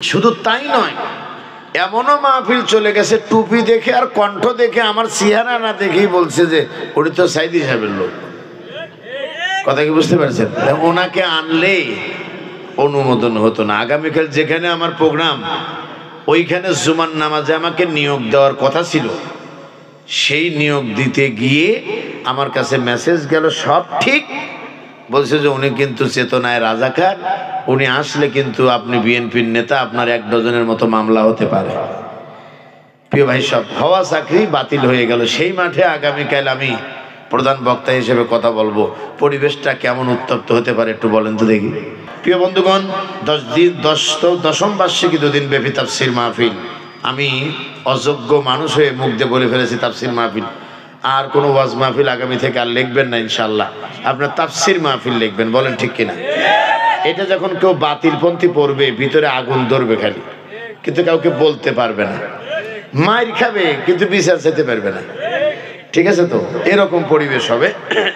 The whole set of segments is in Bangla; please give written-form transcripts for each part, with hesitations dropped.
শুধু তাই নয়, এমনও মাহফিল চলে গেছে টুপি দেখে আর কণ্ঠ দেখে আমার চেহারা না দেখেই বলছে যে উনি তো সাইদি সাহেবের লোক। কথা কি বুঝতে পারছেন? ওনাকে আনলে অনুমোদন হতো না। আগামীকাল যেখানে আমার প্রোগ্রাম, ওইখানে জুমার নামাজে আমাকে নিয়োগ দেওয়ার কথা ছিল। সেই নিয়োগ দিতে গিয়ে আমার কাছে মেসেজ গেল, সব ঠিক, বলছে যে উনি কিন্তু চেতনায় রাজাকার, উনি আসলে কিন্তু আপনি বিএনপির নেতা, আপনার 1 ডজনের মতো মামলা হতে পারে। প্রিয় ভাই, সব হওয়া চাকরি বাতিল হয়ে গেল। সেই মাঠে আগামীকাল আমি প্রধান বক্তা হিসেবে কথা বলবো। পরিবেশটা কেমন উত্তপ্ত হতে পারে একটু বলেন তো দেখি। প্রিয় বন্ধুগণ, 10ম বার্ষিকী 2 দিন ব্যাপী তাফসির মাহফিল। আমি অযোগ্য মানুষ হয়ে মুখ দিয়ে বলে ফেলেছি তাফসির মাহফিল। আর কোনো ওয়াজ মাহফিল আগামী থেকে আর লিখবেন না ইনশাআল্লাহ, আপনার তাফসির মাহফিল লিখবেন। বলেন ঠিক কিনা? এটা যখন কেউ বাতিলপন্থী পড়বে ভিতরে আগুন ধরবে খালি, কিন্তু কাউকে বলতে পারবে না, মাইর খাবে কিন্তু বিচার চাইতে পারবে না। ঠিক আছে তো? এরকম পরিবেশ হবে।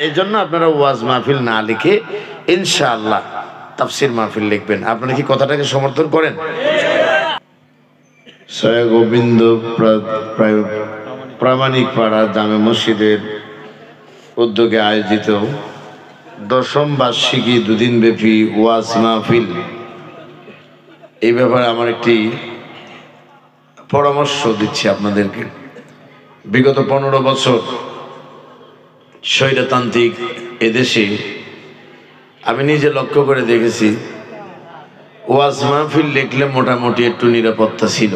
এই জন্য আপনারা ওয়াজ মাহফিল না লিখে ইনশাআল্লাহ তাফসির মাহফিল লিখবেন। আপনারা কি কথাটাকে সমর্থন করেন? সৈয়দ গোবিন্দ প্রামাণিক পাড়া জামে মসজিদের উদ্যোগে আয়োজিত 10ম বার্ষিকী 2 দিন ব্যাপী ওয়াজ মাহফিল, এই ব্যাপারে আমার একটি পরামর্শ দিচ্ছি আপনাদেরকে। বিগত 15 বছর স্বৈরতান্ত্রিক এদেশে আমি নিজে লক্ষ্য করে দেখেছি, ওয়াজ মাহফিল লিখলে মোটামুটি একটু নিরাপত্তা ছিল,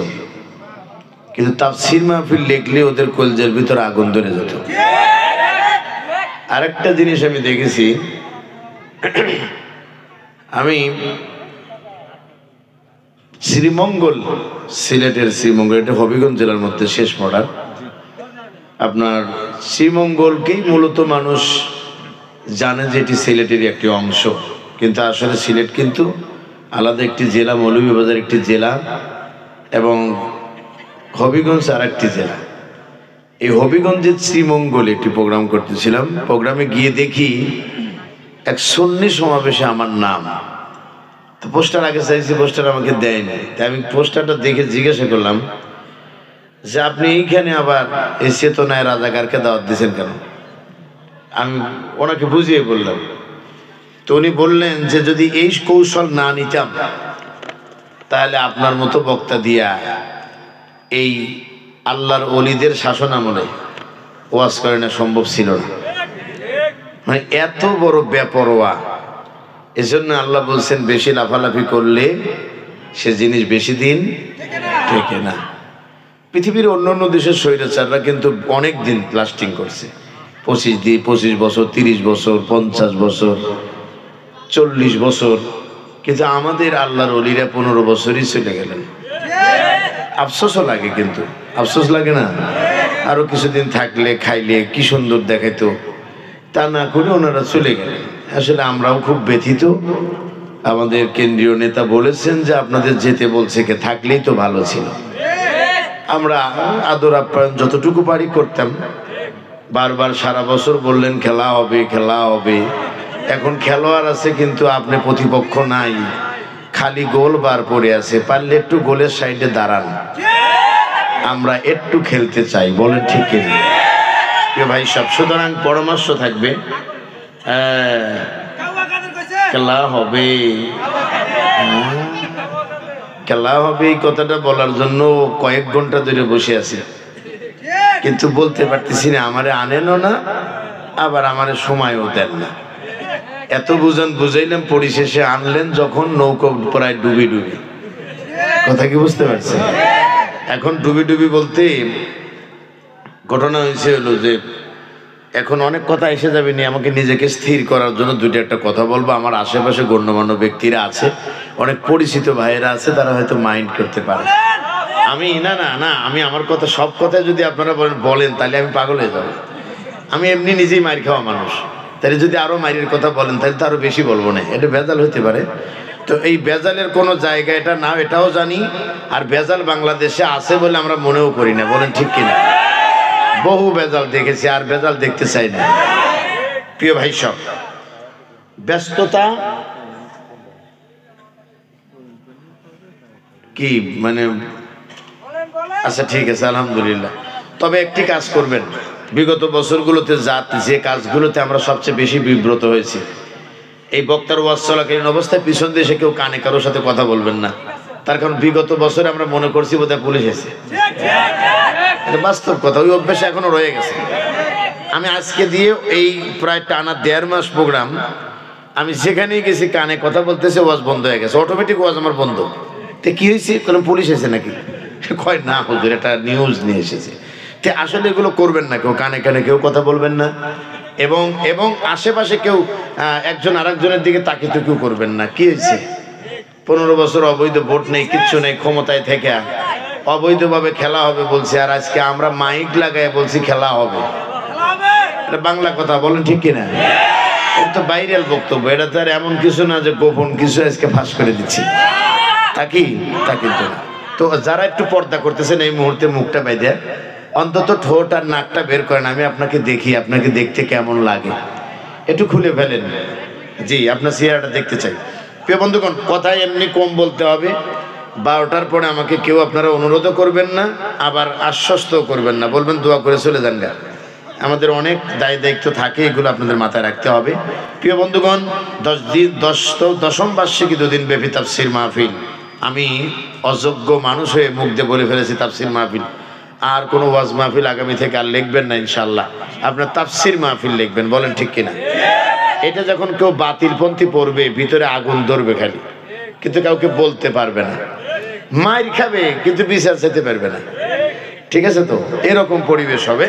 কিন্তু তাফসির মাহফিল লিখলে ওদের কলজের ভিতরে আগুন ধরে যেত। আরেকটা জিনিস আমি দেখেছি, আমি শ্রীমঙ্গল, সিলেটের শ্রীমঙ্গল, এটা হবিগঞ্জ জেলার মধ্যে শেষ বর্ডার। আপনার শ্রীমঙ্গলকেই মূলত মানুষ জানে যে এটি সিলেটেরই একটি অংশ, কিন্তু আসলে সিলেট কিন্তু আলাদা একটি জেলা, মৌলভীবাজার একটি জেলা এবং হবিগঞ্জ আর একটি জেলা। এই হবিগঞ্জের শ্রীমঙ্গলে একটি প্রোগ্রাম করতেছিলাম। প্রোগ্রামে গিয়ে দেখি এক সুন্নি সমাবেশে আমার নাম। তো পোস্টার আগে চাইছি, পোস্টার আমাকে দেয়নি। তাই আমি পোস্টারটা দেখে জিজ্ঞাসা করলাম যে আপনি এইখানে আবার এই চেতনায় রাজাকারকে দাওয়াত দিয়েছেন কেন? আমি ওনাকে বুঝিয়ে বললাম। তো উনি বললেন যে যদি এই কৌশল না নিতাম তাহলে আপনার মতো বক্তা দিয়া এই আল্লাহর ওলিদের শাসন আমলে ওয়াজ করে না সম্ভব ছিল না। মানে এত বড় বেপরোয়া। এজন্য আল্লাহ বলছেন বেশি লাফালাফি করলে সে জিনিস বেশি দিন টেকে না। পৃথিবীর অন্যান্য দেশের স্বৈরাচাররা কিন্তু অনেক দিন লাস্টিং করছে, 25 বছর, 30 বছর, 50 বছর, 40 বছর, কিন্তু আমাদের আল্লাহর ওলিরা 15 বছরই চলে গেলেন। আফসোসও লাগে, কিন্তু আফসোস লাগে না? আরো কিছুদিন থাকলে খাইলে কি সুন্দর দেখাইতো, তা না করে ওনারা চলে গেলেন। আসলে আমরাও খুব ব্যথিত। আমাদের কেন্দ্রীয় নেতা বলেছেন যে আপনাদের যেতে বলছে, কে থাকলেই তো ভালো ছিল। আমরা আদর আপ্যায়ন যতটুকু পারি করতাম। বারবার সারা বছর বললেন খেলা হবে, খেলা হবে। এখন খেলোয়াড় আছে কিন্তু আপনি প্রতিপক্ষ নাই, খালি গোল বার পড়ে আছে। পারলে একটু গোলের সাইডে দাঁড়ান, আমরা একটু খেলতে চাই। বলেন ঠিক কিনা? ভাই সব, সুতরাং পরামর্শ থাকবে, খেলা হবে, খেলা হবে, এই কথাটা বলার জন্য কয়েক ঘন্টা ধরে বসে আছি, কিন্তু বলতে পারতেছি না। আমারে আনেনও না, আবার আমারে সময়ও দেন না। এত বুঝাইলাম, পরিশেষে আনলেন যখন নৌকো প্রায় ডুবি ডুবি। কথা কি বুঝতে পারছেন? এখন ডুবি ডুবি বলতে ঘটনা হয়েছে হলো যে এখন অনেক কথা এসে যাবে নি। আমাকে নিজেকে স্থির করার জন্য 2টা একটা কথা বলবো। আমার আশেপাশে গণ্যমান্য ব্যক্তিরা আছে, অনেক পরিচিত ভাইয়েরা আছে, তারা হয়তো মাইন্ড করতে পারে। আমি আমি আমার কথা, সব কথা যদি আপনারা বলেন তাহলে আমি পাগল হয়ে যাবো। আমি এমনি নিজেই মাইর খাওয়া মানুষ, তাহলে যদি আরো মাইরের কথা বলেন তাহলে তো আরো বেশি বলবো না, এটা ভেজাল হতে পারে। তো এই ভেজালের কোনো জায়গা এটা না, এটাও জানি। আর ভেজাল বাংলাদেশে আছে বলে আমরা মনেও করি না। বলেন ঠিক কিনা? বহু ভেজাল দেখেছি, আর ভেজাল দেখতে চাই না। প্রিয় ভাই সব, ব্যস্ততা কি মানে আচ্ছা ঠিক আছে আলহামদুলিল্লাহ। তবে একটি কাজ করবেন, বিগত বছরগুলোতে যে কাজগুলোতে আমরা সবচেয়ে বেশি বিব্রত হয়েছি, এই বক্তার ওয়াজ চলাকালীন অবস্থায় পিছন দিয়ে এসে কেউ কানে কারোর সাথে কথা বলবেন না। তার কারণ বিগত বছরে আমরা মনে করছি বোধহয় পুলিশ এসে, এটা বাস্তব কথা, ওই অভ্যাস এখনো রয়ে গেছে। আমি আজকে দিয়ে এই প্রায় টানা 1.5 মাস প্রোগ্রাম, আমি যেখানেই গেছি কানে কথা বলতেছে, ওয়াজ বন্ধ হয়ে গেছে, অটোমেটিক ওয়াজ আমার বন্ধ। তো কি হয়েছে, কোনো পুলিশ এসে নাকি? কয় না হুজুর, এটা নিউজ নিয়ে এসেছে। তো আসলে এগুলো করবেন না, কেউ কানে কানে কেউ কথা বলবেন না, এবং এবং আশেপাশে কেউ একজন আরেকজনের দিকে তাকিয়ে কেউ করবেন না। কি হয়েছে, 15 বছর অবৈধ ভোট নেই, কিচ্ছু নেই, ক্ষমতায় থেকে অবৈধভাবে খেলা হবে বলছে, আর আজকে আমরা মাইক লাগাই বলছি খেলা হবে। এটা বাংলা কথা, বলেন ঠিক কিনা? এটা তো ভাইরাল বক্তব্য, এটা তো আর এমন কিছু না যে গোপন কিছু আজকে ফাঁস করে দিচ্ছি, তা কিন্তু না। তো যারা একটু পর্দা করতেছেন এই মুহূর্তে মুখটা বেঁধে অন্তত ঠোঁট আর নাকটা বের করেন, আমি আপনাকে দেখি, আপনাকে দেখতে কেমন লাগে একটু খুলে ফেলেন। জি, আপনার চেহারাটা দেখতে চাই। প্রিয় বন্ধুগণ, কথাই এমনি কম বলতে হবে। 12টার পরে আমাকে কেউ আপনারা অনুরোধও করবেন না, আবার আশ্বস্তও করবেন না, বলবেন দোয়া করে চলে যান গা। আমাদের অনেক দায়িত্ব থাকে, এগুলো আপনাদের মাথায় রাখতে হবে। প্রিয় বন্ধুগণ, 10ম বার্ষিকী 2 দিন ব্যাপী তাফসির মাহফিল। আমি অযোগ্য মানুষ হয়ে মুখ দিয়ে বলে ফেলেছি তাফসির মাহফিল, আর কোনো ওয়াজ মাহফিল আগামী থেকে আর লিখবেন না ইনশাআল্লাহ, আপনার তাফসির মাহফিল লিখবেন, বলেন ঠিক কিনা? এটা যখন কেউ বাতিলপন্থী পড়বে ভিতরে আগুন ধরবে খালি, কিন্তু কাউকে বলতে পারবে না, মাইর খাবে কিন্তু বিচার চাইতে পারবে না। ঠিক আছে, তো এরকম পরিবেশ হবে।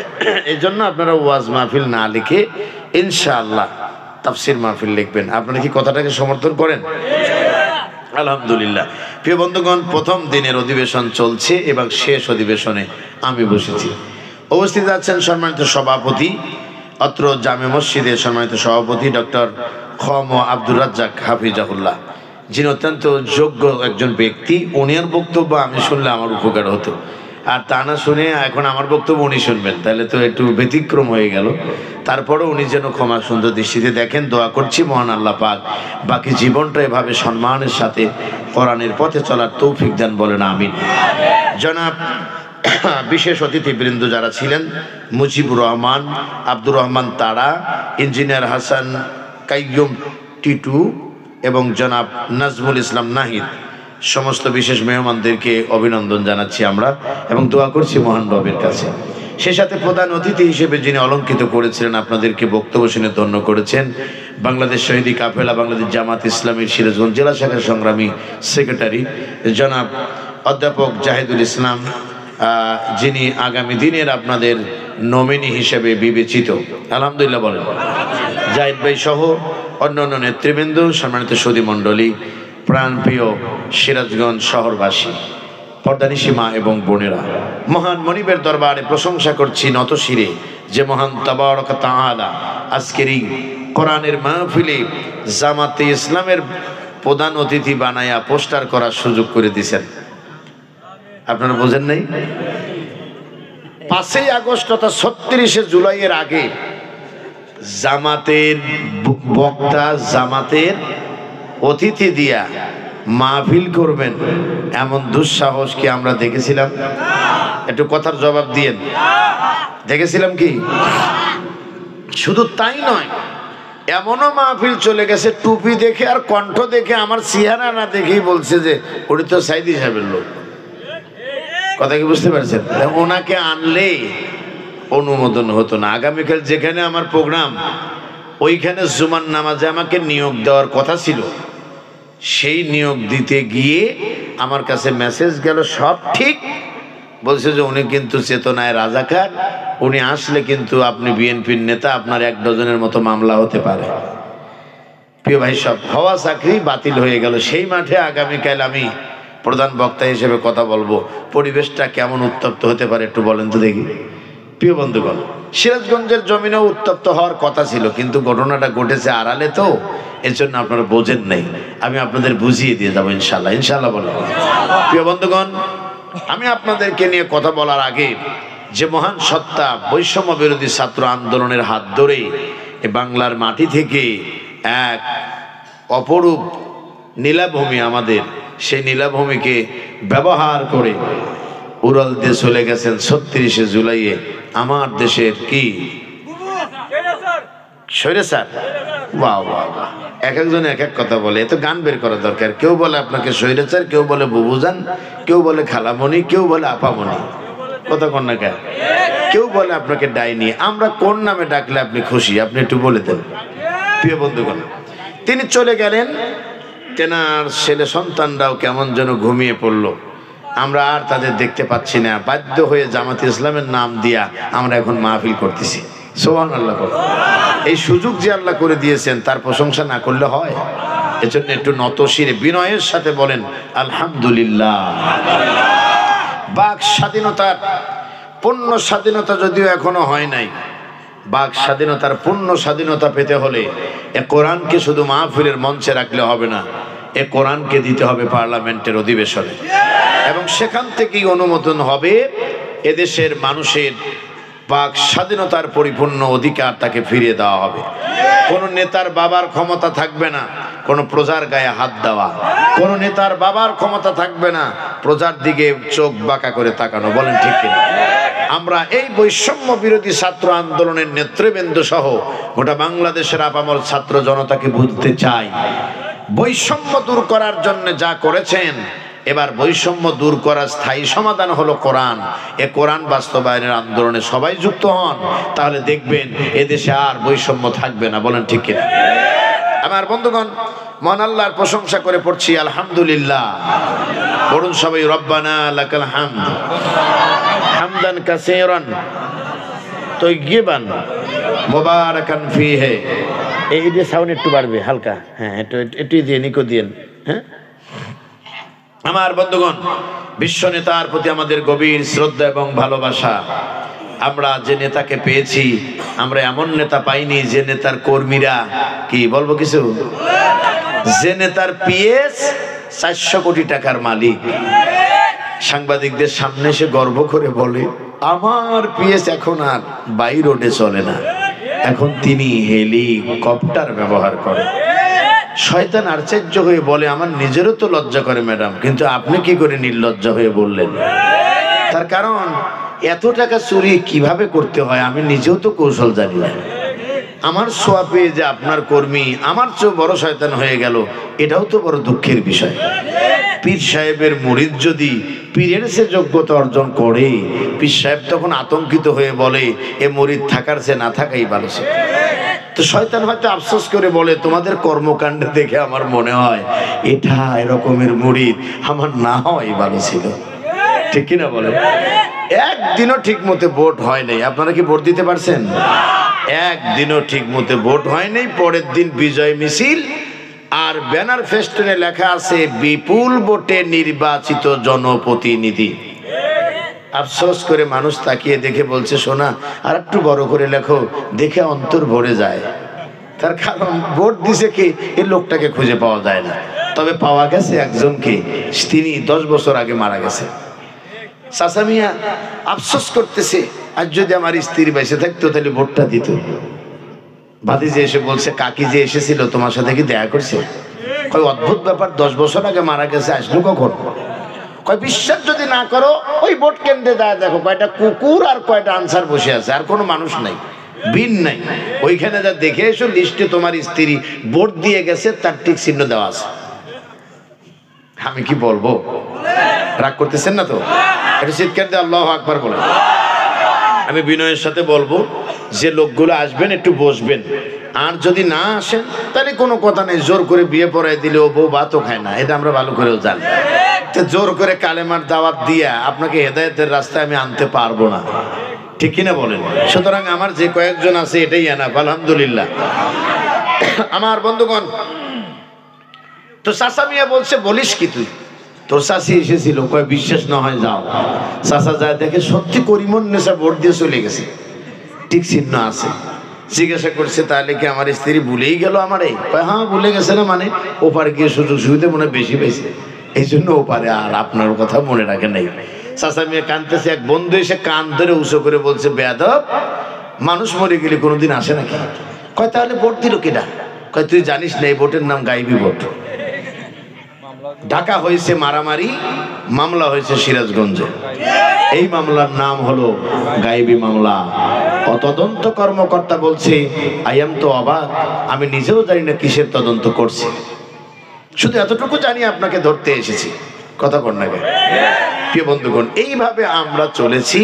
এই জন্য আপনারা ওয়াজ মাহফিল না লিখে ইনশাআল্লাহ তাফসির মাহফিল লিখবেন। আপনারা কি কথাটাকে সমর্থন করেন? আলহামদুলিল্লাহ। প্রিয় বন্ধুগণ, প্রথম দিনের অধিবেশন চলছে এবং শেষ অধিবেশনে আমি বসেছি। উপস্থিত আছেন সম্মানিত সভাপতি, অত্র জামে মসজিদের সম্মানিত সভাপতি ডক্টর খ.ম. আব্দুর রাজ্জাক হাফিজাহুল্লাহ, যিনি অত্যন্ত যোগ্য একজন ব্যক্তি। উনার বক্তব্য আমি শুনলে আমার উপকার হতো, আর তা না শুনে এখন আমার বক্তব্য উনি শুনবেন, তাহলে তো একটু ব্যতিক্রম হয়ে গেল। তারপরে উনি যেন ক্ষমা সুন্দর দৃষ্টিতে দেখেন, দোয়া করছি মহান আল্লাহ পাক বাকি জীবনটা এভাবে সম্মানের সাথে কোরআনের পথে চলার তৌফিক দেন, বলেন আমিন। জনাব বিশেষ অতিথিবৃন্দ যারা ছিলেন, মুজিবুর রহমান, আব্দুর রহমান তারা, ইঞ্জিনিয়ার হাসান কাইয়ুম টিটু এবং জনাব নাজমুল ইসলাম নাহিদ, সমস্ত বিশেষ মেহমানদেরকে অভিনন্দন জানাচ্ছি আমরা এবং দোয়া করছি মহান রবের কাছে। সে সাথে প্রধান অতিথি হিসেবে যিনি অলঙ্কিত করেছিলেন, আপনাদেরকে বক্তব্য শুনে ধন্য করেছেন, বাংলাদেশ শহীদি কাফেলা বাংলাদেশ জামাত ইসলামীর সিরাজগঞ্জ জেলা শাখার সংগ্রামী সেক্রেটারি জনাব অধ্যাপক জাহিদুল ইসলাম, যিনি আগামী দিনের আপনাদের নমিনি হিসেবে বিবেচিত, আলহামদুলিল্লাহ বলেন। জাহিদ ভাই সহ অন্যান্য নেতৃবৃন্দ, সম্মানিত সুধী মণ্ডলী, প্রাণপ্রিয় সিরাজগঞ্জ শহরবাসী, পর্দানিশী মা এবং বোনেরা, মহান মনিবের দরবারে প্রশংসা করছি নত শিরে যে মহান তাবারক তাআলা আজকের এই কোরআনের মাহফিলে জামাতে ইসলামের প্রধান অতিথি বানায়া পোস্টার করার সুযোগ করে দিয়েছেন। আপনারা বোঝেন নাই? 5ই আগস্ট তথা 36শে জুলাইয়ের আগে জামাতের বক্তা, জামাতের অতিথি দিয়া মাহফিল করবেন, এমন দুঃসাহস কি আমরা দেখেছিলাম? একটু কথার জবাব দিয়েন, দেখেছিলাম কি? শুধু তাই নয়, এমনও মাহফিল চলে গেছে টুপি দেখে আর কণ্ঠ দেখে আমার চেহারা না দেখেই বলছে যে উনি তো সাইদি সাহেবের লোক। কথা কি বুঝতে পারছেন? ওনাকে আনলে অনুমোদন হতো না। আগামীকাল যেখানে আমার প্রোগ্রাম, ওইখানে জুমার নামাজে আমাকে নিয়োগ দেওয়ার কথা ছিল, সেই নিয়োগ দিতে গিয়ে আমার কাছে মেসেজ গেল, সব ঠিক, বলছে যে উনি কিন্তু চেতনায় রাজাকার, উনি আসলে কিন্তু আপনি বিএনপির নেতা, আপনার 1 ডজনের মতো মামলা হতে পারে। প্রিয় ভাই, সব হওয়া চাকরি বাতিল হয়ে গেল। সেই মাঠে আগামীকাল আমি প্রধান বক্তা হিসেবে কথা বলবো। পরিবেশটা কেমন উত্তপ্ত হতে পারে একটু বলেন তো দেখি। প্রিয় বন্ধুগণ, সিরাজগঞ্জের জমিনেও উত্তপ্ত হওয়ার কথা ছিল, কিন্তু ঘটনাটা ঘটেছে আড়ালে, তো এর জন্য আপনারা বোঝেন নাই। আমি আপনাদের বুঝিয়ে দিয়ে যাবো ইনশাল্লাহ। ইনশাল্লাহ বলেন। প্রিয় বন্ধুগণ, আমি আপনাদেরকে নিয়ে কথা বলার আগে যে মহান সত্তা বৈষম্য বিরোধী ছাত্র আন্দোলনের হাত ধরে এ বাংলার মাটি থেকে এক অপরূপ নীলাভূমি আমাদের সেই নীলাভূমিকে ব্যবহার করে উড়াল দিয়ে চলে গেছেন ৩৬শে জুলাইয়ে আমার দেশের কি স্বৈরাচার। বাহ বাহ বাহ, এক একজন এক এক কথা বলে, এত গান বের করা দরকার। কেউ বলে আপনাকে স্বৈরাচার, কেউ বলে বুবুজান, কেউ বলে খালামণি, কেউ বলে আপামণি, কথা কন না কেন? কেউ বলে আপনাকে ডাইনি। আমরা কোন নামে ডাকলে আপনি খুশি, আপনি একটু বলে দেন। প্রিয় বন্ধুগণ, তিনি চলে গেলেন, তেনার ছেলে সন্তানরাও কেমন যেন ঘুমিয়ে পড়লো। আমরা আর তাদের দেখতে পাচ্ছি না। বাধ্য হয়ে জামাতে ইসলামের নাম দিয়া আমরা এখন মাহফিল করতেছি। সুবহানাল্লাহ। এই সুযোগ যে আল্লাহ করে দিয়েছেন তার প্রশংসা না করলে হয়? এজন্য একটু নত শিরে বিনয়ের সাথে বলেন আলহামদুলিল্লাহ। বাক স্বাধীনতার পূর্ণ স্বাধীনতা যদিও এখনো হয় নাই, বাক স্বাধীনতার পূর্ণ স্বাধীনতা পেতে হলে এ কোরআনকে শুধু মাহফিলের মঞ্চে রাখলে হবে না, এ কোরআনকে দিতে হবে পার্লামেন্টের অধিবেশনে, এবং সেখান থেকেই অনুমোদন হবে এদেশের মানুষের বাক স্বাধীনতার পরিপূর্ণ অধিকার তাকে ফিরিয়ে দেওয়া হবে। কোন নেতার বাবার ক্ষমতা থাকবে না কোন প্রজার গায়ে হাত দেওয়া, কোন নেতার বাবার ক্ষমতা থাকবে না প্রজার দিকে চোখ বাঁকা করে তাকানো। বলেন ঠিক কিনা? আমরা এই বৈষম্য বিরোধী ছাত্র আন্দোলনের নেতৃবৃন্দ সহ গোটা বাংলাদেশের আপামর ছাত্র জনতাকে বুঝতে চাই, বৈষম্য দূর করার জন্য যা করেছেন, এবার বৈষম্য দূর করার স্থায়ী সমাধান হলো কোরআন। এ কোরআন বাস্তবায়নের আন্দোলনে সবাই যুক্ত হন, তাহলে দেখবেন এদেশে আর বৈষম্য থাকবে না। বলেন ঠিক কিনা? আমার বন্ধুগণ, মহান আল্লাহর প্রশংসা করে পড়ছি আলহামদুলিল্লাহ। বলুন সবাই রব্বানা লাকাল হামদ হামদান কাসীরান তাইয়্যিবান মুবারাকান ফীহি। এই যে সাউন্ড একটু বাড়বে হালকা, হ্যাঁ একটু দিয়ে নিকো দিয়েন। হ্যাঁ আমার বন্ধুগণ, বিশ্ব নেতার প্রতি আমাদের গভীর শ্রদ্ধা এবং ভালোবাসা। আমরা যে নেতাকে পেয়েছি, আমরা এমন নেতা পাইনি যে নেতার কর্মীরা কি বলবো কিছু, যে নেতার পিএস 400 কোটি টাকার মালিক সাংবাদিকদের সামনে এসে গর্ব করে বলে আমার পিএস এখন আর বাই রোডে চলে না, এখন তিনি হেলিকপ্টার ব্যবহার করে। শয়তান আশ্চর্য হয়ে বলে আমার নিজেরও তো লজ্জা করে ম্যাডাম, কিন্তু আপনি কি করে নির্লজ্জ হয়ে বললেন? তার কারণ এত টাকা চুরি কিভাবে করতে হয় আমি নিজেও তো কৌশল জানি না। আমার সোয়া পেয়ে যে আপনার কর্মী আমার চেয়ে বড় শয়তান হয়ে গেল, এটাও তো বড় দুঃখের বিষয়। পীর সাহেবের মুরিদ যদি পীরের সে যোগ্যতা অর্জন করে, পীর সাহেব তখন আতঙ্কিত হয়ে বলে এ মুরিদ থাকার সে না থাকাই ভালো ছিল। তো শয়তান হয়তো আফসোস করে বলে তোমাদের কর্মকাণ্ড দেখে আমার মনে হয় এটা এরকমের মুরিদ আমার না হয় ভালো ছিল। ঠিক কিনা বলেন? একদিনও ঠিক মতো ভোট হয় নাই। আপনারা কি ভোট দিতে পারছেন? একদিনও ঠিক মতো ভোট হয় নাই। পরের দিন বিজয় মিছিল আর ব্যানার ফেস্টুনে লেখা আছে বিপুল ভোটে নির্বাচিত জনপ্রতিনিধি। আফসোস করে মানুষ তাকিয়ে দেখে বলছে সোনা আর একটু বড় করে লেখো, দেখে অন্তর ভরে যায়। তার কারণ ভোট দিছে কি এই লোকটাকে খুঁজে পাওয়া যায় না, তবে পাওয়া গেছে একজনকে, তিনি 10 বছর আগে মারা গেছে। চাচা মিয়া আফসোস করতেছে আর যদি আমার স্ত্রী বেঁচে থাকতো তাহলে ভোটটা দিত। ভাতিজে এসে বলছে কাকি যে এসেছিল তোমার সাথে কি দেখা করছে? কয় অদ্ভুত ব্যাপার, 10 বছর আগে মারা গেছে, আসলো কখন? কয় বিশ্বাস যদি না করো ওই ভোট কেন্দ্রে যায় দেখো কয়টা কুকুর আর কয়টা আনসার বসে আছে, আর কোনো মানুষ নাই, বিন নাই। ওইখানে যা দেখে এসো লিস্টে তোমার স্ত্রী ভোট দিয়ে গেছে তার টিক চিহ্ন দেওয়া আছে। আমি কি বলবো? রাগ করতেছেন না তো? একটু চিৎকার দিয়ে আল্লাহু আকবার বলেন। আমি বিনয়ের সাথে বলবো যে লোকগুলো আসবেন একটু বসবেন, আর যদি না আসেন তাহলে কোনো কথা নেই, জোর করে বিয়ে পড়াই দিলে ও বউ ভাতও খায় না, এটা আমরা ভালো করেও জানি। তো জোর করে কালেমার দাওয়াত দিয়া আপনাকে হেদায়েতের রাস্তায় আমি আনতে পারবো না, ঠিক কিনা বলেন? সুতরাং আমার যে কয়েকজন আছে এটাই এনাফ, আলহামদুলিল্লাহ। আমার বন্ধুগণ, তো চাচা মিয়া বলছে বলিস কি তুই, তোর চাষি এসেছিল, কয় বিশ্বাস না হয় যাও। চাচা যায় দেখে সত্যি করিমুন্নেসা ভোট দিয়ে চলে গেছে, ঠিক চিহ্ন আছে। জিজ্ঞাসা করছে তাহলে কি আমার স্ত্রী ভুলেই গেল আমারে? কয় হ্যাঁ ভুলে গেছে না, মানে ওপারে গিয়ে সুযোগ সুবিধা মনে বেশি পেয়েছে এই জন্য ওপারে আর আপনার কথা মনে রাখে নাই। চাচা মিয়া কাঁদতেছে, এক বন্ধু এসে কান ধরে উঁচু করে বলছে বেয়াদব, মানুষ মরে গেলে কোনোদিন আসে নাকি? কয় তাহলে ভোট দিল কেডা? কয় তুই জানিস না এই ভোটের নাম গাইবি ভোট। ঢাকা হয়েছে মারামারি, মামলা হয়েছে সিরাজগঞ্জে। এই মামলার নাম হলো গায়েবী মামলা। তদন্ত কর্মকর্তা বলছে আইয়াম তো অবাক, আমি নিজেও জানি না কিসের তদন্ত করছি, শুধু এতটুকু জানি আপনাকে ধরতে এসেছি। কথা কর না কেন? প্রিয় বন্ধুগণ, এইভাবে আমরা চলেছি।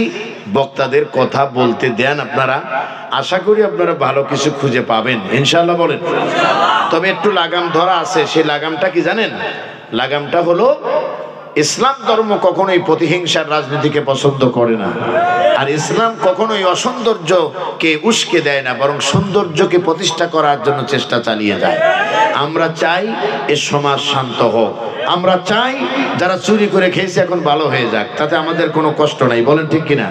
বক্তাদের কথা বলতে দেন আপনারা, আশা করি আপনারা ভালো কিছু খুঁজে পাবেন ইনশাআল্লাহ। বলেন। তবে একটু লাগাম ধরা আছে। সেই লাগামটা কি জানেন? লাগামটা হলো ইসলাম ধর্ম কখনোই প্রতিহিংসার রাজনীতিকে পছন্দ করে না, আর ইসলাম কখনোই অসৌন্দর্যকে উস্কে দেয় না, বরং সৌন্দর্যকে প্রতিষ্ঠা করার জন্য চেষ্টা চালিয়ে যায়। আমরা চাই এ সমাজ শান্ত হোক, আমরা চাই যারা চুরি করে খেয়েছে এখন ভালো হয়ে যাক, তাতে আমাদের কোনো কষ্ট নাই। বলেন ঠিক কিনা?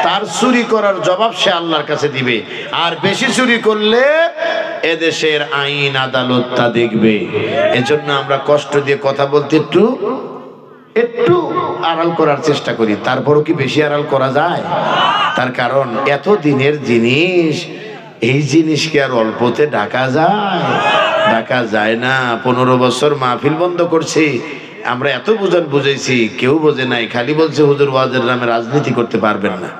তার চুরি করার জবাব সে আল্লাহর কাছে দিবে, আর বেশি চুরি করলে এদেশের আইন আদালত তা দেখবে। এজন্য আমরা কষ্ট দিয়ে কথা বলতে একটু আড়াল করার চেষ্টা করি। তারপরও কি বেশি আড়াল করা যায়? তার কারণ এত দিনের জিনিস, এই জিনিস কি আর অল্পতে ঢাকা যায়? ঢাকা যায় না। 15 বছর মাহফিল বন্ধ করছি, আমরা এত বুঝাইছি, কেউ বোঝে নাই, খালি বলছে হুজুর ওয়াজের নামে রাজনীতি করতে পারবেন না।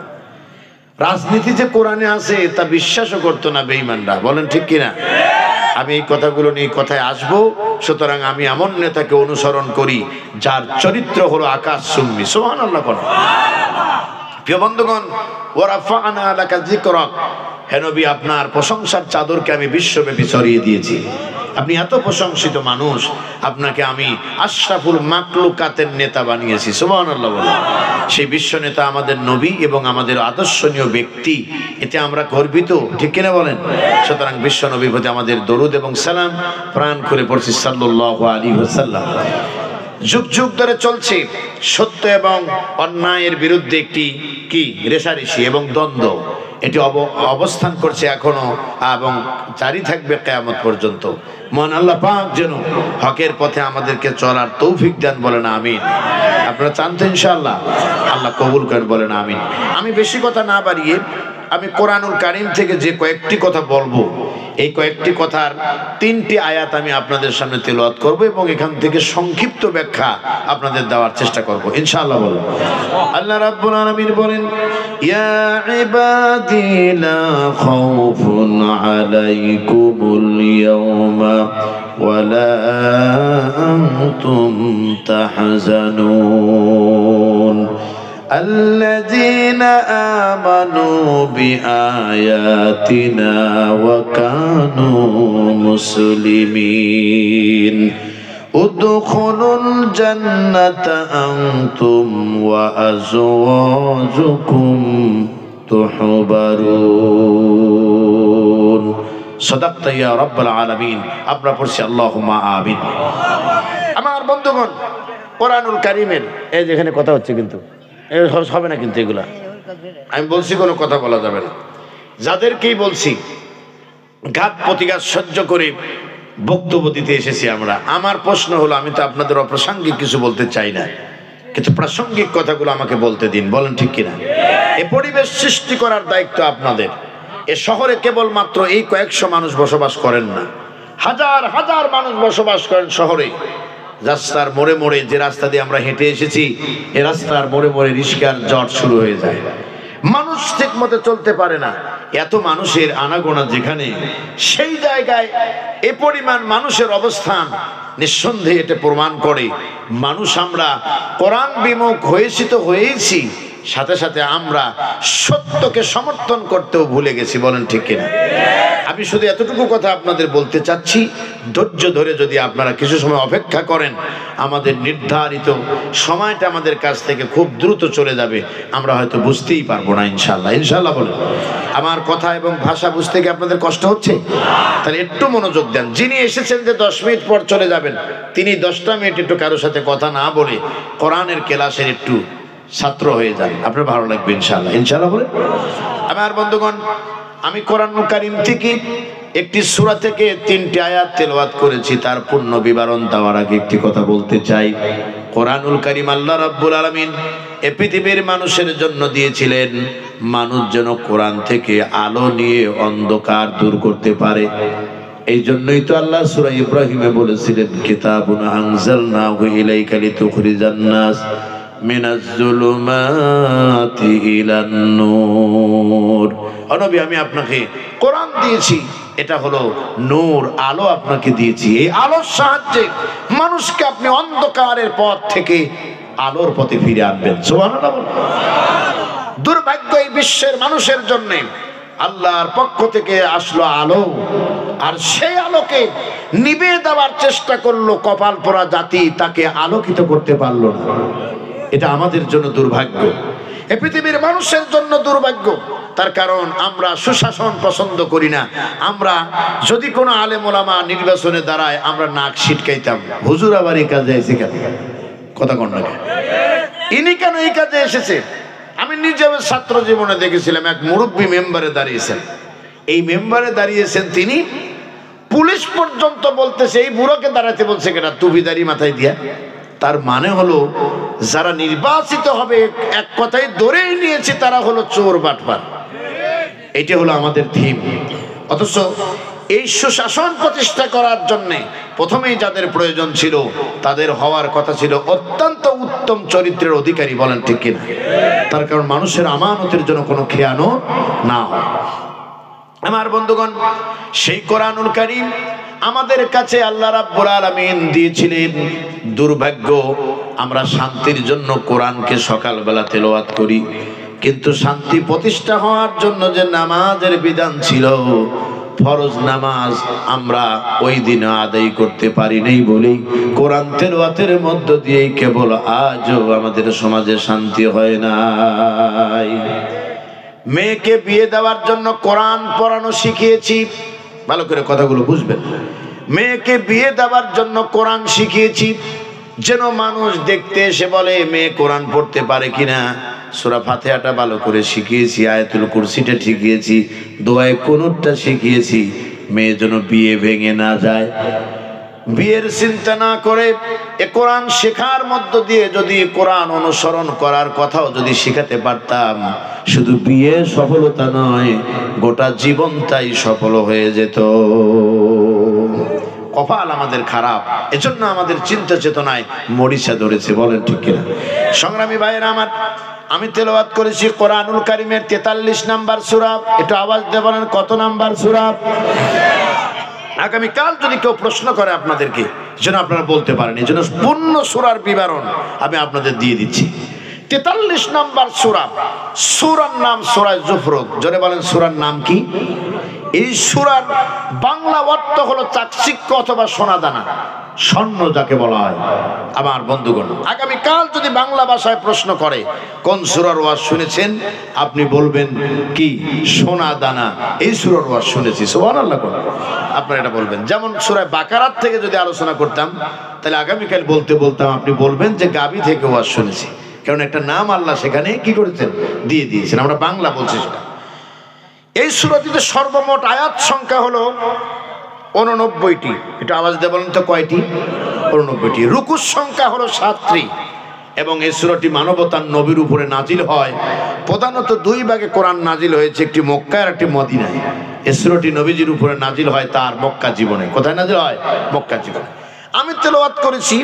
রাজনীতি যে কোরআনে আছে তা বিশ্বাসও করতো না বেঈমানরা। বলেন ঠিক কিনা? আমি এই কথাগুলো নিয়ে কথায় আসবো। সুতরাং আমি এমন নেতাকে অনুসরণ করি যার চরিত্র হলো আকাশ সুম্মি। সুবহানাল্লাহ। প্রিয় বন্ধুগণ, ওয়ারাফা'না লাকা যিকরাক, হে নবী আপনার প্রশংসার চাদরকে আমি বিশ্বব্যাপী ছড়িয়ে দিয়েছি। আপনি এত প্রশংসিত মানুষ, আপনাকে আমি আশরাফুল মাকলুকাতের নেতা বানিয়েছি। সুবহানাল্লাহ বলেন। সেই বিশ্ব নেতা আমাদের নবী এবং আমাদের আদর্শনীয় ব্যক্তি, এতে আমরা গর্বিত, ঠিক কিনা বলেন? সুতরাং বিশ্ব নবীর প্রতি আমাদের দরুদ এবং সালাম প্রাণ খুলে পড়ছি সাল্লাল্লাহু আলাইহি ওয়াসাল্লাম। যুগ যুগ ধরে চলছে সত্য এবং অন্যায়ের বিরুদ্ধে একটি কি রেষারেষি এবং দ্বন্দ্ব, এটি অবস্থান করছে এখনো এবং জারি থাকবে কিয়ামত পর্যন্ত। মহান আল্লাহ পাক যেন হকের পথে আমাদেরকে চলার তৌফিক দেন। বলেন আমিন। আপনারা চান তো ইনশাআল্লাহ? আল্লাহ কবুল করেন। বলেন আমিন। আমি বেশি কথা না বাড়িয়ে আমি কোরআনুল কারীম থেকে যে কয়েকটি কথা বলবো, এই কয়েকটি কথার 3টি আয়াত আমি আপনাদের সামনে তেলাওয়াত করব এবং এখান থেকে সংক্ষিপ্ত ব্যাখ্যা আপনাদের দেওয়ার চেষ্টা করব ইনশাআল্লাহ। বলেন। আল্লাহ রাব্বুল আলামিন বলেন, ইয়া ইবাদি লা খাউফুন আলাইকুমুল ইয়াওমা ওয়া লা আনতুম তাহজানুন الذين آمنوا بآياتنا وكانوا مسلمين ادخلوا الجنة أنتم وأزواجكم تحبرون صدقت يا رب العالمين। আপনারা পড়ছি আল্লাহুম্মা আমিন। আমার বন্ধুগণ, কোরআনুল কারীমের এই যেখানে কথা হচ্ছে কিন্তু হবে না, কিন্তু এগুলা আমি বলছি কোনো কথা বলা যাবে না। যাদেরকেই বলছি ঘাত প্রতিঘাত সহ্য করে বক্তব্য দিতে এসেছি আমরা। আমার প্রশ্ন হলো, আমি তো আপনাদের অপ্রাসঙ্গিক কিছু বলতে চাই না, কিন্তু প্রাসঙ্গিক কথাগুলো আমাকে বলতে দিন। বলেন ঠিক কিনা? এই পরিবেশ সৃষ্টি করার দায়িত্ব আপনাদের। এ শহরে কেবলমাত্র এই কয়েকশো মানুষ বসবাস করেন না, হাজার হাজার মানুষ বসবাস করেন শহরে। রাস্তার মোড়ে মোড়ে, যে রাস্তা দিয়ে আমরা হেঁটে এসেছি, এ রাস্তার মোড়ে মোড়ে রিস্কার জট শুরু হয়ে যায়, মানুষ ঠিক মতো চলতে পারে না। এত মানুষের আনাগোনা যেখানে, সেই জায়গায় এ পরিমাণ মানুষের অবস্থান নিঃসন্দেহে এটা প্রমাণ করে মানুষ আমরা কোরআন বিমুখ হয়েছি তো হয়েছি, সাথে সাথে আমরা সত্যকে সমর্থন করতেও ভুলে গেছি। বলেন ঠিক কিনা? আমি শুধু এতটুকু কথা আপনাদের বলতে চাচ্ছি, ধৈর্য ধরে যদি আপনারা কিছু সময় অপেক্ষা করেন, আমাদের নির্ধারিত সময়টা আমাদের কাছ থেকে খুব দ্রুত চলে যাবে, আমরা হয়তো বুঝতেই পারবো না ইনশাআল্লাহ। ইনশাআল্লাহ বলেন। আমার কথা এবং ভাষা বুঝতে কি আপনাদের কষ্ট হচ্ছে? তাহলে একটু মনোযোগ দেন। যিনি এসেছেন যে 10 মিনিট পর চলে যাবেন, তিনি 10টা মিনিট একটু কারোর সাথে কথা না বলে কোরআনের ক্লাসের একটু ছাত্র হয়ে যান, আপনার ভালো লাগবে ইনশাআল্লাহ। ইনশাআল্লাহ বলে। আমার বন্ধুগণ, আমি কোরআনুল কারীম থেকে একটি সূরা থেকে 3টি আয়াত তেলাওয়াত করেছি। তার পূর্ণ বিবরণ দেওয়ার আগে একটি কথা বলতে চাই। কোরআনুল কারীম আল্লাহ রাব্বুল আলামিন এই পৃথিবীর মানুষের জন্য দিয়েছিলেন, মানুষ যেন কোরআন থেকে আলো নিয়ে অন্ধকার দূর করতে পারে। এই জন্যই তো আল্লাহ সূরা ইব্রাহিমে বলেছিলেন কিতাবুন আনজালনাহু ইলাইকা লিতুখরিজান নাস মিনাজ যুলুমাতি ইলান নূর। ও নবী, আমি আপনাকে কোরআন দিয়েছি, এটা হলো নূর, আলো আপনাকে দিয়েছি। এই আলোর সাহায্যে মানুষকে আপনি অন্ধকারের পথ থেকে আলোর পথে ফিরে আনবেন। সুবহানাল্লাহ। দুর্ভাগ্য এই বিশ্বের মানুষের জন্য, আল্লাহর পক্ষ থেকে আসলো আলো, আর সেই আলোকে নিভিয়ে দেওয়ার চেষ্টা করলো কপাল পোড়া জাতি, তাকে আলোকিত করতে পারলো না। এটা আমাদের জন্য দুর্ভাগ্য, এই পৃথিবীর মানুষের জন্য দুর্ভাগ্য। তার কারণ আমরা সুশাসন পছন্দ করি না। আমরা যদি কোনো আলেম ওলামা নির্বাচনে দাঁড়ায়, আমরা নাক ছিটকাইতাম, হুজুর আবার এই কাজে এসে কেন, কথা কন না, ইনি কেন এই কাজে এসেছে। আমি নিজে ছাত্র জীবনে দেখেছিলাম, এক মুরব্বী মেম্বারে দাঁড়িয়েছেন। এই মেম্বারে দাঁড়িয়েছেন তিনি, পুলিশ পর্যন্ত বলতেছে এই বুড়োকে দাঁড়াতে বলছে কেনা, টুপিদারি মাথায় দিয়া। তার মানে হলো যারা নির্বাচিত হবে, এক কথায় ধরেই নিয়েছে তারা হলো চোর বাটপার। এটা হলো আমাদের থিম। অথচ এই সুশাসন প্রতিষ্ঠা করার জন্য প্রথমেই যাদের প্রয়োজন ছিল, তাদের হওয়ার কথা ছিল অত্যন্ত উত্তম চরিত্রের অধিকারী। বলেন ঠিক কিনা? তার কারণ মানুষের আমানতের জন্য কোনো খেয়ানত না হয়। আমার বন্ধুগণ, সেই কোরআনুল কারীম আমাদের কাছে আল্লাহ রাব্বুল আলামিন দিয়েছিলেন। দুর্ভাগ্য, আমরা শান্তির জন্য কোরআনকে সকালবেলা তেলাওয়াত করি, কিন্তু শান্তি প্রতিষ্ঠা হওয়ার জন্য যে নামাজের বিধান ছিল, ফরজ নামাজ, আমরা ওই দিন আদায় করতে পারি নাই বলেই কোরআন তেলাওয়াতের মধ্য দিয়েই কেবল আজও আমাদের সমাজে শান্তি হয় নাই। মেয়েকে বিয়ে দেওয়ার জন্য কোরআন পড়ানো শিখিয়েছি, ভালো করে কথাগুলো বুঝবেন। মেয়েকে বিয়ে দেওয়ার জন্য কোরআন শিখিয়েছি, যেন মানুষ দেখতে এসে বলে মেয়ে কোরআন পড়তে পারে কিনা। সূরা ফাতিহাটা ভালো করে শিখিয়েছি, আয়াতুল কুরসিটা শিখিয়েছি, দোয়ায়ে কুনুতটা শিখিয়েছি, মেয়ে যেন বিয়ে ভেঙে না যায়। বিয়ের চিন্তা না করে এ কোরআন শেখার মধ্য দিয়ে যদি কোরআন অনুসরণ করার কথাও যদি শিখাতে পারতাম, শুধু বিয়ে সফলতা নয়, গোটা জীবনটাই সফল হয়ে যেত। কপাল আমাদের খারাপ, এজন্য আমাদের চিন্তা চেতনায় মরিচা ধরেছে। বলেন ঠিক কিনা? সংগ্রামী ভাইয়েরা আমার, আমি তেলাওয়াত করেছি কোরআনুল কারীমের 43 নাম্বার সূরা। একটু আওয়াজ দিয়ে বলেন কত নাম্বার সূরা? আগামীকাল যদি কেউ প্রশ্ন করে আপনাদেরকে, যেন আপনারা বলতে পারেন, এই জন্য পূর্ণ সূরার বিবরণ আমি আপনাদের দিয়ে দিচ্ছি। 43 নাম্বার সূরা, সূরার নাম সূরা যুফরুত। জোরে বলেন সূরার নাম কি? এই সূরার বাংলা অর্থ হলো চাকচিক্য অথবা সোনাদানা, স্বর্ণ যাকে বলা হয়। আমার বন্ধুগণ, আগামীকাল যদি বাংলা ভাষায় প্রশ্ন করে কোন সূরার ওয়াজ শুনেছেন, আপনি বলবেন কি? সোনা দানা, এই সূরার ওয়াজ শুনেছি। সুবহানাল্লাহ। আপনারা এটা বলবেন। যেমন সূরা বাকারাত থেকে যদি আলোচনা করতাম, তাহলে আগামীকাল বলতে বলতাম, আপনি বলবেন যে গাবি থেকে ওয়াজ শুনেছি, কারণ একটা নাম আল্লাহ সেখানে কি করেছেন, দিয়ে দিয়েছেন। আমরা বাংলা বলছি সেটা। এই সূরাটিতে সর্বমোট আয়াত সংখ্যা হলো 89টি। এটা আওয়াজ দিয়ে বলেন তো কয়টি? 89টি। রুকুর সংখ্যা হলো 7টি। এবং এই সূরাটি মানবতার নবীর উপরে নাজিল হয়। প্রধানত দুই ভাগে কোরআন নাজিল হয়েছে, একটি মক্কা আর একটি মদিনায়। এই সূরাটি নবীজির উপরে নাজিল হয় তার মক্কা জীবনে। কোথায় নাজিল হয়? মক্কা জীবনে। আমি তেলাওয়াত করেছি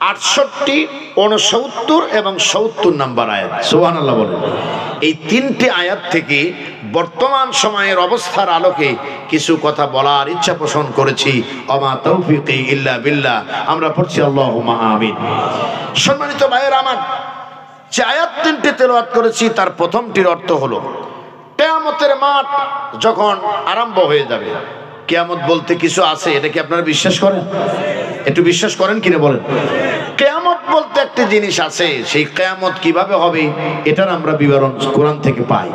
68, 69 এবং 70 নাম্বার আয়াত। সুবহানাল্লাহ বলেন। এই তিনটি আয়াত থেকে বর্তমান সময়ের অবস্থার আলোকে কিছু কথা বলার ইচ্ছা পোষণ করেছি। ওমা তৌফিকি ইল্লা বিল্লাহ। আমরা পড়ছি আল্লাহুম্মা আমিন। সম্মানিত ভাইয়েরা আমার, যে আয়াত তিনটি তেলাওয়াত করেছি তার প্রথমটির অর্থ হলো কিয়ামতের মাঠ যখন আরম্ভ হয়ে যাবে। কিয়ামত বলতে কিছু আছে, এটা কি আপনারা বিশ্বাস করেন? একটু বিশ্বাস করেন কিনা বলেন। কিয়ামত বলতে একটা জিনিস আছে, সেই কিয়ামত কিভাবে হবে এটার আমরা বিবরণ কোরআন থেকে পাই,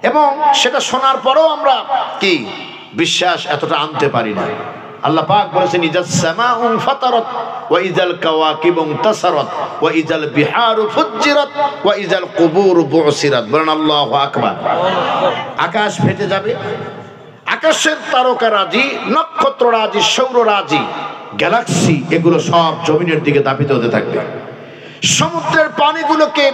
এবং সেটা শোনার পরেও আমরা কি বিশ্বাস এতটা আনতে পারি না। আল্লাহ পাক বলেছেন ইজাস সামাউ ফাতারাত ওয়া ইজাল কাওয়াকিবু ইনতাসারাত ওয়া ইজাল বিহারু ফুজ্জিরাত ওয়া ইজাল কুবুরু বুসিরাত। বলেন আল্লাহু আকবার। আকাশ ফেটে যাবে, আকাশের তারকারাজি, নক্ষত্ররাজি, সৌররাজি, গ্যালাক্সি, এগুলো সব জমিনের দিকে ধাবিত হতে থাকবে। সমুদ্রের পানিগুলোকে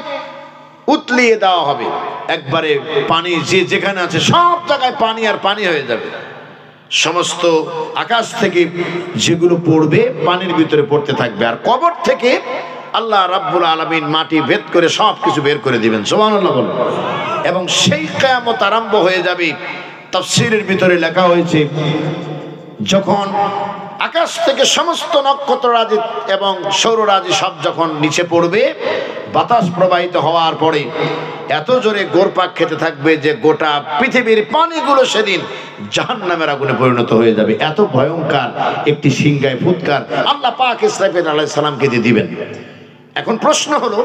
উতলিয়ে দেওয়া হবে, একবারে পানি যে যেখানে আছে সব জায়গায় পানি আর পানি হয়ে যাবে। সমস্ত আকাশ থেকে যেগুলো পড়বে পানির ভিতরে পড়তে থাকবে, আর কবর থেকে আল্লাহ রাব্বুল আলামিন মাটি ভেদ করে সব কিছু বের করে দিবেন। সুবহানাল্লাহ বলুন। এবং সেই কিয়ামত আরম্ভ হয়ে যাবে। তাফসীরের ভিতরে লেখা হয়েছে, যখন আকাশ থেকে সমস্ত নক্ষত্ররাজি এবং সৌররাজি সব যখন নিচে পড়বে, বাতাস প্রবাহিত হওয়ার পরে এত জোরে গোরপাক খেতে থাকবে যে গোটা পৃথিবীর পানিগুলো সেদিন জাহান্নামের আগুনে পরিণত হয়ে যাবে। এত ভয়ঙ্কর একটি সিংহায় ফুৎকার আল্লাহ পাক ইসরাফিল আলাইহিস সালামকে দিয়ে দিবেন। এখন প্রশ্ন হলো,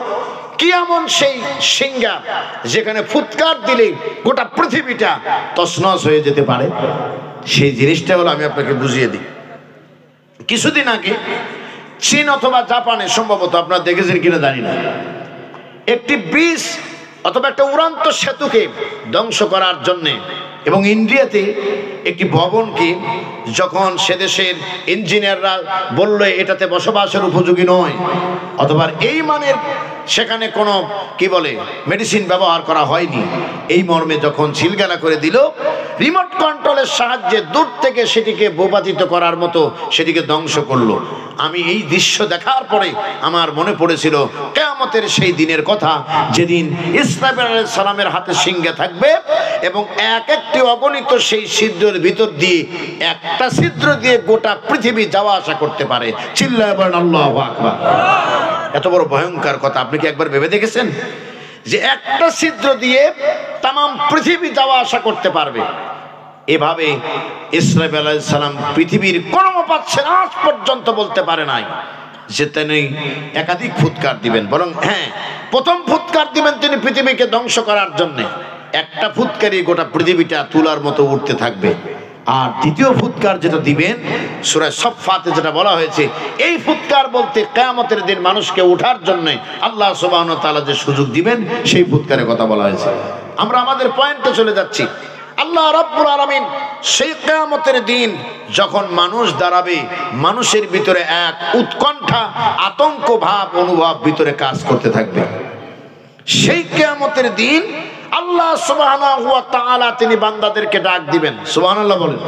কি এমন সেই সিংহা যেখানে ফুৎকার দিলে গোটা পৃথিবীটা তছনছ হয়ে যেতে পারে? সেই জিনিসটা হলো, আমি আপনাকে বুঝিয়ে দিই। কিছুদিন আগে চীন অথবা জাপানে, সম্ভবত আপনারা দেখেছেন কিনা জানি না, একটি ব্রিজ অথবা একটা উড়ন্ত সেতুকে ধ্বংস করার জন্যে এবং ইন্ডিয়াতে একটি ভবনকে যখন সে দেশের ইঞ্জিনিয়াররা বলল এটাতে বসবাসের উপযোগী নয়, অথবা এই মানের সেখানে কোনো কি বলে মেডিসিন ব্যবহার করা হয়নি, এই মর্মে যখন সিলগালা করে দিল, রিমোট কন্ট্রোলের সাহায্যে দূর থেকে সেটিকে ভূপাতিত করার মতো সেটিকে ধ্বংস করলো। আমি এই দৃশ্য দেখার পরে আমার মনে পড়েছিল কিয়ামতের সেই দিনের কথা, যেদিন ইসরাফিল আলাইহিস সালামের হাতে সিংহা থাকবে এবং এক একটি অগণিত সেই ছিদ্রের ভিতর দিয়ে, একটা ছিদ্র দিয়ে গোটা পৃথিবী যাওয়া আসা করতে পারে। চিল্লায় বলেন আল্লাহু আকবার। এত বড় ভয়ঙ্কর কথা আপনি কি একবার ভেবে দেখেছেন যে একটা ছিদ্র দিয়ে তামাম পৃথিবী যাওয়া আসা করতে পারবে? এভাবে ইসরাফিল আলাইহিস সালাম পৃথিবীর কোনো পাচ্ছে আজ পর্যন্ত বলতে পারে নাই যে তিনি একাধিক ফুৎকার দিবেন, বরং হ্যাঁ, প্রথম ফুৎকার দিবেন তিনি পৃথিবীকে ধ্বংস করার জন্য। একটা ফুৎকারই গোটা পৃথিবীটা তুলার মতো উঠতে থাকবে। আর দ্বিতীয় ফুৎকার যেটা দিবেন, সূরা সাফফাতে যেটা বলা হয়েছে, এই ফুৎকার বলতে কিয়ামতের দিন মানুষকে ওঠার জন্য আল্লাহ সুবহানাহু ওয়া তাআলা যে সুযোগ দিবেন, সেই ফুৎকারের কথা বলা হয়েছে। আমরা আমাদের পয়েন্টে চলে যাচ্ছি। আল্লাহ রাব্বুল আলামিন সেই কিয়ামতের দিন যখন মানুষ দাঁড়াবে, মানুষের ভিতরে এক উৎকণ্ঠা, আতঙ্ক ভাব, অনুভব ভিতরে কাজ করতে থাকবে। সেই কিয়ামতের দিন আল্লাহ সুবহানাহু ওয়া তাআলা তিনি বান্দাদেরকে ডাক দিবেন। সুবহানাল্লাহ বলেন।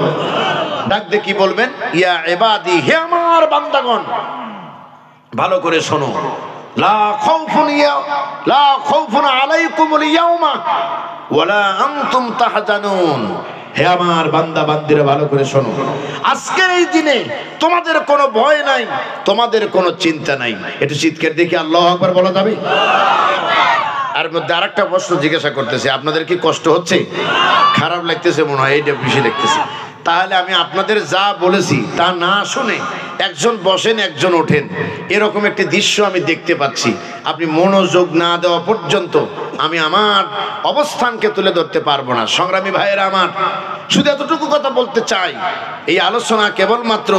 ডাক দিয়ে কি বলবেন? ইয়া ইবাদি, হে আমার বান্দাগণ, ভালো করে শোনো, লা খাউফুন আলাইকুমুল ইয়াওমা ওয়ালা আনতুম তাহজানুন। হে আমার বান্দা বান্দিরা, ভালো করে শোনো, আজকের এই দিনে তোমাদের কোনো ভয় নাই, তোমাদের কোনো চিন্তা নাই। একটু চিৎকার দেখি আল্লাহু আকবার বলা যাবে? আর মধ্যে আরেকটা প্রশ্ন জিজ্ঞাসা করতেছি, আপনাদের কি কষ্ট হচ্ছে? খারাপ লাগতেছে মনে হয়, এইটা বেশি লাগতেছে। তাহলে আমি আপনাদের যা বলেছি তা না শুনে একজন বসেন, একজন ওঠেন, এরকম একটি দৃশ্য আমি দেখতে পাচ্ছি। আপনি মনোযোগ না দেওয়া পর্যন্ত আমি আমার অবস্থানকে তুলে ধরতে পারবো না। সংগ্রামী ভাইয়েরা আমার, শুধু এতটুকু কথা বলতে চাই, এই আলোচনা কেবলমাত্র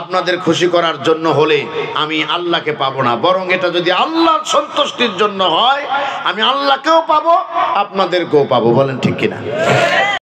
আপনাদের খুশি করার জন্য হলে আমি আল্লাহকে পাবো না, বরং এটা যদি আল্লাহর সন্তুষ্টির জন্য হয়, আমি আল্লাহকেও পাবো, আপনাদেরকেও পাবো। বলেন ঠিক কিনা?